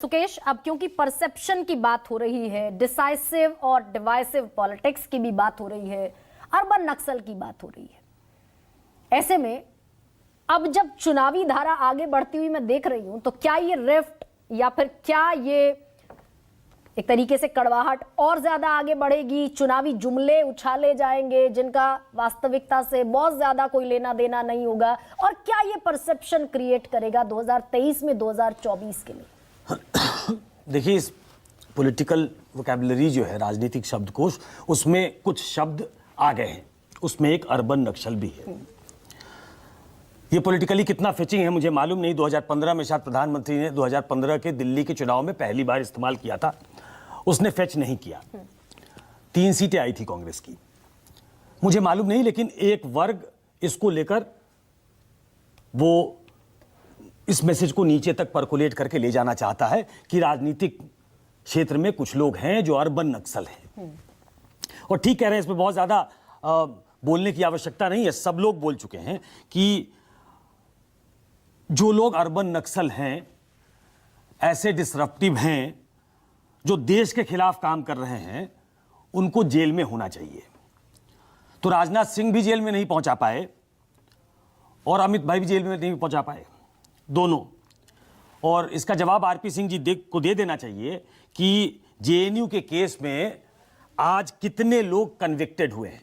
सुकेश, अब क्योंकि परसेप्शन की बात हो रही है, डिसाइसिव और डिवाइसिव पॉलिटिक्स की भी बात हो रही है, अर्बन नक्सल की बात हो रही है, ऐसे में अब जब चुनावी धारा आगे बढ़ती हुई मैं देख रही हूं, तो क्या ये रिफ्ट या फिर क्या ये एक तरीके से कड़वाहट और ज्यादा आगे बढ़ेगी? चुनावी जुमले उछाले जाएंगे जिनका वास्तविकता से बहुत ज्यादा कोई लेना देना नहीं होगा, और क्या ये परसेप्शन क्रिएट करेगा 2023 में 2024 के लिए? देखिए, इस पॉलिटिकल वोकैबुलरी जो है, राजनीतिक शब्दकोश, उसमें कुछ शब्द आ गए हैं। उसमें एक अर्बन नक्सल भी है। ये पॉलिटिकली कितना फिचिंग है मुझे मालूम नहीं। 2015 में शायद प्रधानमंत्री ने 2015 के दिल्ली के चुनाव में पहली बार इस्तेमाल किया था। उसने फेच नहीं किया। 3 सीटें आई थी कांग्रेस की, मुझे मालूम नहीं, लेकिन एक वर्ग इसको लेकर वो इस मैसेज को नीचे तक परकोलेट करके ले जाना चाहता है कि राजनीतिक क्षेत्र में कुछ लोग हैं जो अर्बन नक्सल हैं। और ठीक कह रहे हैं, इसमें बहुत ज्यादा बोलने की आवश्यकता नहीं है। सब लोग बोल चुके हैं कि जो लोग अर्बन नक्सल हैं, ऐसे डिसरप्टिव हैं, जो देश के खिलाफ काम कर रहे हैं, उनको जेल में होना चाहिए। तो राजनाथ सिंह भी जेल में नहीं पहुंचा पाए और अमित भाई भी जेल में नहीं पहुंचा पाए, दोनों। और इसका जवाब आरपी सिंह जी को दे देना चाहिए कि जेएनयू के केस में आज कितने लोग कन्विक्टेड हुए हैं।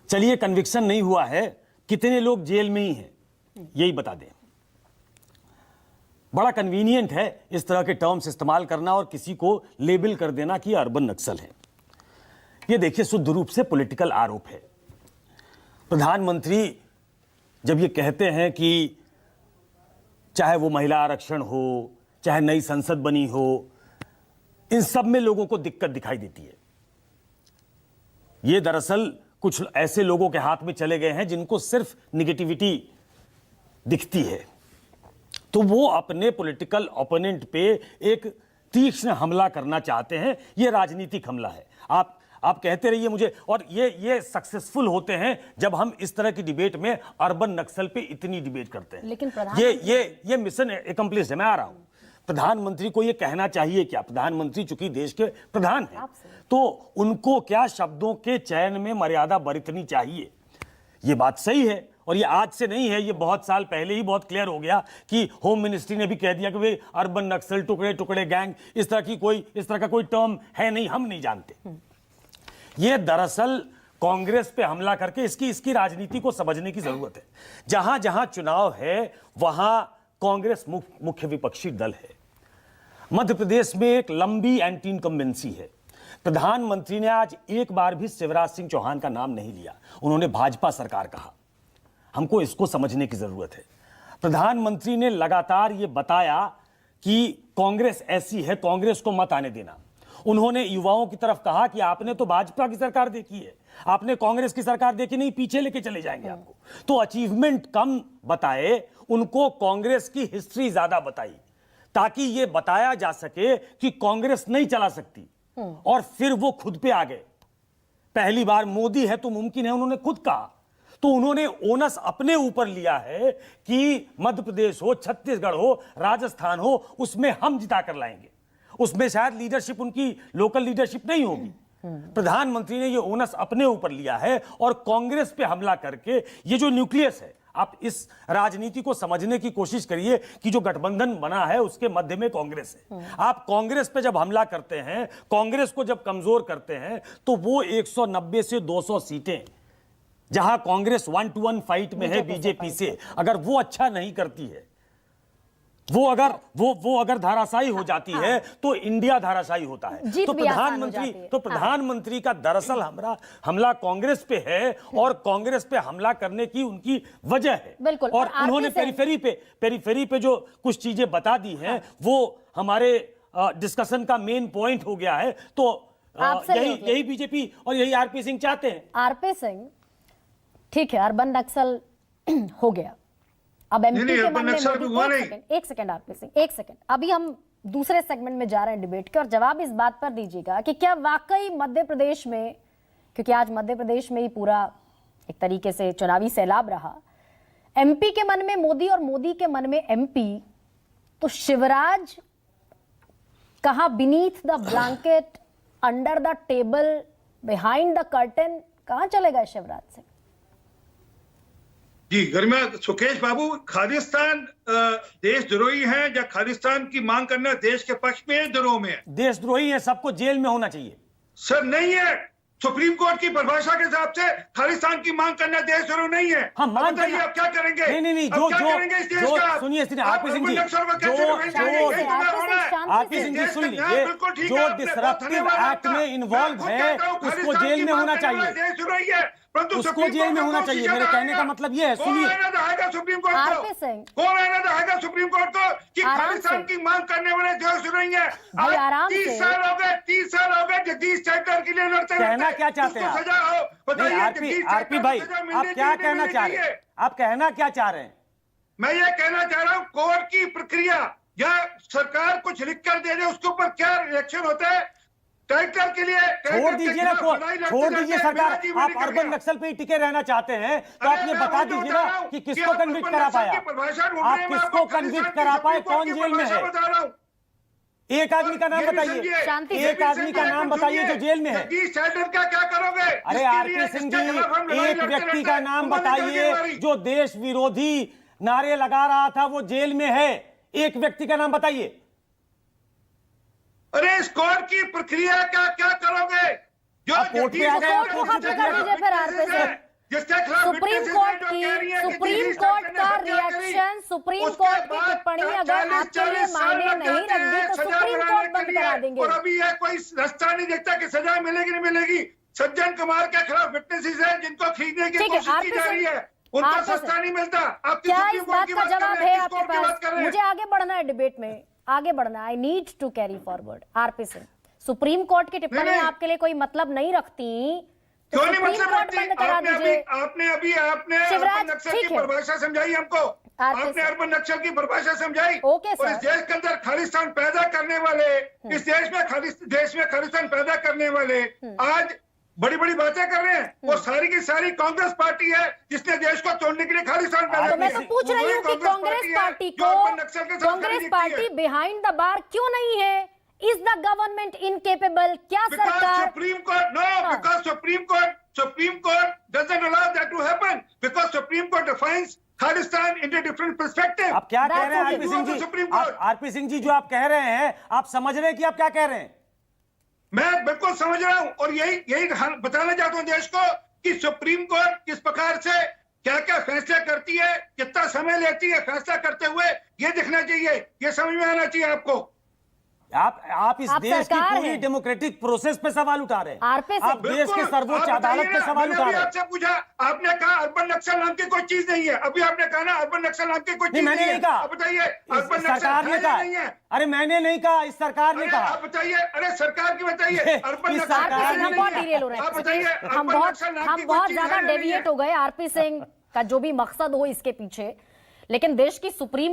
चलिए, कन्विक्शन नहीं हुआ है, कितने लोग जेल में ही हैं, यही बता दें। बड़ा कन्वीनियंट है इस तरह के टर्म्स इस्तेमाल करना और किसी को लेबल कर देना कि अर्बन नक्सल है। यह देखिए, शुद्ध रूप से पॉलिटिकल आरोप है। प्रधानमंत्री जब ये कहते हैं कि चाहे वो महिला आरक्षण हो, चाहे नई संसद बनी हो, इन सब में लोगों को दिक्कत दिखाई देती है। ये दरअसल कुछ ऐसे लोगों के हाथ में चले गए हैं जिनको सिर्फ निगेटिविटी दिखती है, तो वो अपने पॉलिटिकल ओपोनेंट पे एक तीक्ष्ण हमला करना चाहते हैं। ये राजनीतिक हमला है। आप कहते रहिए मुझे, और ये सक्सेसफुल होते हैं जब हम इस तरह की डिबेट में अर्बन नक्सल पे इतनी डिबेट करते हैं। लेकिन ये मिशन एकम्प्लिश्ड है। मैं आ रहा हूं। प्रधानमंत्री को ये कहना चाहिए क्या? प्रधानमंत्री चूंकि देश के प्रधान हैं, तो उनको क्या शब्दों के चयन में मर्यादा बरतनी चाहिए। ये बात सही है, और ये आज से नहीं है, ये बहुत साल पहले ही बहुत क्लियर हो गया कि होम मिनिस्ट्री ने भी कह दिया कि भाई अर्बन नक्सल, टुकड़े टुकड़े गैंग, इस तरह का कोई टर्म है नहीं, हम नहीं जानते। ये दरअसल कांग्रेस पे हमला करके इसकी राजनीति को समझने की जरूरत है। जहां जहां चुनाव है वहां कांग्रेस मुख्य विपक्षी दल है। मध्य प्रदेश में एक लंबी एंटी इनकम्बेंसी है। प्रधानमंत्री ने आज एक बार भी शिवराज सिंह चौहान का नाम नहीं लिया, उन्होंने भाजपा सरकार कहा। हमको इसको समझने की जरूरत है। प्रधानमंत्री ने लगातार ये बताया कि कांग्रेस ऐसी है, कांग्रेस को मत आने देना। उन्होंने युवाओं की तरफ कहा कि आपने तो भाजपा की सरकार देखी है, आपने कांग्रेस की सरकार देखी नहीं, पीछे लेके चले जाएंगे आपको। तो अचीवमेंट कम बताए, उनको कांग्रेस की हिस्ट्री ज्यादा बताई, ताकि ये बताया जा सके कि कांग्रेस नहीं चला सकती। और फिर वो खुद पे आ गए। पहली बार मोदी है तो मुमकिन है, उन्होंने खुद कहा। तो उन्होंने ओनस अपने ऊपर लिया है कि मध्य प्रदेश हो, छत्तीसगढ़ हो, राजस्थान हो, उसमें हम जिता कर लाएंगे। उसमें शायद लीडरशिप उनकी लोकल लीडरशिप नहीं होगी। प्रधानमंत्री ने ये ओनस अपने ऊपर लिया है और कांग्रेस पे हमला करके, ये जो न्यूक्लियस है, आप इस राजनीति को समझने की कोशिश करिए कि जो गठबंधन बना है उसके मध्य में कांग्रेस है। आप कांग्रेस पे जब हमला करते हैं, कांग्रेस को जब कमजोर करते हैं, तो वो 190 से 200 सीटें जहां कांग्रेस 1-to-1 फाइट में है बीजेपी से, अगर वो अच्छा नहीं करती है, वो अगर धाराशायी हो जाती है, तो इंडिया धाराशायी होता है। तो प्रधानमंत्री का दरअसल हमला कांग्रेस पे है, और कांग्रेस पे हमला करने की उनकी वजह है। और उन्होंने पेरिफेरी पे जो कुछ चीजें बता दी हैं, वो हमारे डिस्कशन का मेन पॉइंट हो गया है। तो यही बीजेपी और यही आरपी सिंह चाहते हैं। आरपी सिंह, ठीक है, अर्बन नक्सल हो गया। अब एमपी के मामले में एक सेकंड आरपी सिंह, एक सेकंड, अभी हम दूसरे सेगमेंट में जा रहे हैं डिबेट के, और जवाब इस बात पर दीजिएगा कि क्या वाकई मध्य प्रदेश में, क्योंकि आज मध्य प्रदेश में ही पूरा एक तरीके से चुनावी सैलाब रहा, एमपी के मन में मोदी और मोदी के मन में एमपी तो शिवराज कहाँ beneath the blanket, under the table, behind the curtain, कहाँ चले गए शिवराज सिंह? जी गरिमा, सुकेश बाबू, खालिस्तान देशद्रोही है या खालिस्तान की मांग करना देश के पक्ष में है, द्रोह में है? देशद्रोही है, सबको जेल में होना चाहिए। सर नहीं है, सुप्रीम कोर्ट की परिभाषा के हिसाब से खालिस्तान की मांग करना देशद्रोह नहीं है। हाँ, मांग बताइए करना- आप क्या करेंगे? नहीं, अब क्या करेंगे इस देश का? सुनिए आरपी सिंह जी, आरपी सिंह जी सुन लीजिए, जो डिसरप्टिव एक्ट में इन्वॉल्व है उसको जेल में होना चाहिए, उसको जेल में होना चाहिए। मेरे कहने का मतलब ये है, सुनिए, सुप्रीम कोर्ट आरपी को सिंह, कौन रहना चाहेगा सुप्रीम कोर्ट को कि आराम खालिस्तान से। की मांग करने वाले देशद्रोही है? भाई, आराम 30 से। साल हो गए, 30 साल हो गए जगदीश शेट्टर के लिए लड़ते कहना रहते। क्या चाहते हैं उसको आप? सजा हो, बताइए नहीं, जगदीश आरपी शेट्टर भाई, को सजा आप मिलनी क्या चाहिए, कहना मिलनी चाह रहे चाहिए। हैं? आप कहना क्या चाह रहे हैं? मैं ये कहना चाह रहा हूँ, कोर्ट की प्रक्रिया या सरकार कुछ लिख कर दे दे, उसके ऊपर क्या रिएक्शन होता है? टाइटल के लिए छोड़ दीजिए ना, छोड़ दीजिए सरकार। आप अर्बन नक्सल पे ही टिके रहना चाहते हैं तो आप ये बता दीजिए ना कि किसको कन्विक्ट करा पाया, आप किसको कन्विक्ट करा पाए, कौन जेल में है? एक आदमी का नाम बताइए, शांति से। एक आदमी का नाम बताइए जो जेल में है। जगदीश शेट्टर का क्या करोगे? अरे आरपी सिंह जी, एक व्यक्ति का नाम बताइए जो देश विरोधी नारे लगा रहा था, वो जेल में है, एक व्यक्ति का नाम बताइए। अरे इस कोर्ट की प्रक्रिया का क्या करोगे? जो आप कोर्ट पे आ गए, कोर्ट को खत्म कर दीजिए फिर आरपी सिंह। जिसके खिलाफ सुप्रीम कोर्ट का रिएक्शन, सुप्रीम कोर्ट की टिप्पणी अगर आपके लिए मायने नहीं रखती तो सुप्रीम कोर्ट बंद करा देंगे। और अभी यह कोई रास्ता नहीं देखता कि सजा मिलेगी नहीं मिलेगी। सज्जन कुमार के खिलाफ विटनेसेस हैं जिनको खरीदने की ठीक है, कोशिश की जा रही है, उनको आरपी सिंह, सस्ता नहीं मिलता। आप क्या सुप्रीम इस कोर्ट बात की का बात कर जवाब रहे है हैं, आपके किस कोर्ट की बात पास? कर रहे हैं? मुझे आगे बढ़ना है डिबेट में, आगे बढ़ना है। I need to carry forward. RP Singh, supreme court की टिप्पणी नहीं। आपके लिए कोई मतलब नहीं रखती तो क्यों नहीं सुप्रीम मतलब कोर्ट रखती? बंद करा आपने दीजिए। आपने शिवराज, अर्बन नक्सल ठीक की है। परिभाषा समझाई हमको, आरपी आपने सर। अर्बन नक्सल की परिभाषा समझाई। ओके और इस सर। देश के अंदर खालिस्तान पैदा करने वाले, इस देश में खालिस्तान पैदा करने वाले आज बड़ी बड़ी बातें कर रहे हैं। वो सारी की सारी कांग्रेस पार्टी है जिसने देश को तोड़ने के लिए खालिस्तान पैदा तो मैं किया। तो पूछ रही हूँ कि कांग्रेस पार्टी को, Congress party behind the bar क्यों नहीं है? Is the government incapable? क्या सरकार? Supreme court no, because supreme court doesn't allow that to happen because Supreme Court defines Khalistan into different perspective. आप क्या कह रहे हैं That's RP Singh ji? Supreme court. RP Singh ji, जो आप कह रहे हैं, आप समझ रहे हैं कि आप क्या कह रहे हैं? मैं बिल्कुल समझ रहा हूं और यही बताना चाहता हूं देश को कि सुप्रीम कोर्ट किस प्रकार से क्या क्या फैसला करती है, कितना समय लेती है फैसला करते हुए, ये दिखना चाहिए, ये समझ में आना चाहिए आपको। आप इस आप देश की सरकार पूरी हैं। डेमोक्रेटिक प्रोसेस पे सवाल उठा रहे हैं। आरपी सिंह, आप देश के सर्वोच्च आप अदालत बताइए पे ना, सवाल मैंने उठा अभी रहे हैं। आपसे पूछा, आपने कहा अर्बन नक्सल नाम की कोई चीज नहीं है। अभी आपने कहा ना अर्बन नक्सल नाम की कोई नहीं, चीज मैंने नहीं कहा। अब बताइए इस अर्बन नक्सल सरकार ने है या कहा। नहीं है? अरे मैंने नहीं कहा, इस सरकार ने अरे कहा। आप बताइए, अरे सरकार की बताइए अर्बन इस नक्सल सरकार आरपी है सिंह, या हम नहीं बहुत है? डिरेल हो रहे आप बताइए हैं। अर्बन नक्सल नाम की हम कोई बहुत चीज है ज्यादा या नहीं है? डेविएट हो गए आरपी सिंह का जो भी मकसद हो इसके पीछे, लेकिन देश की सुप्रीम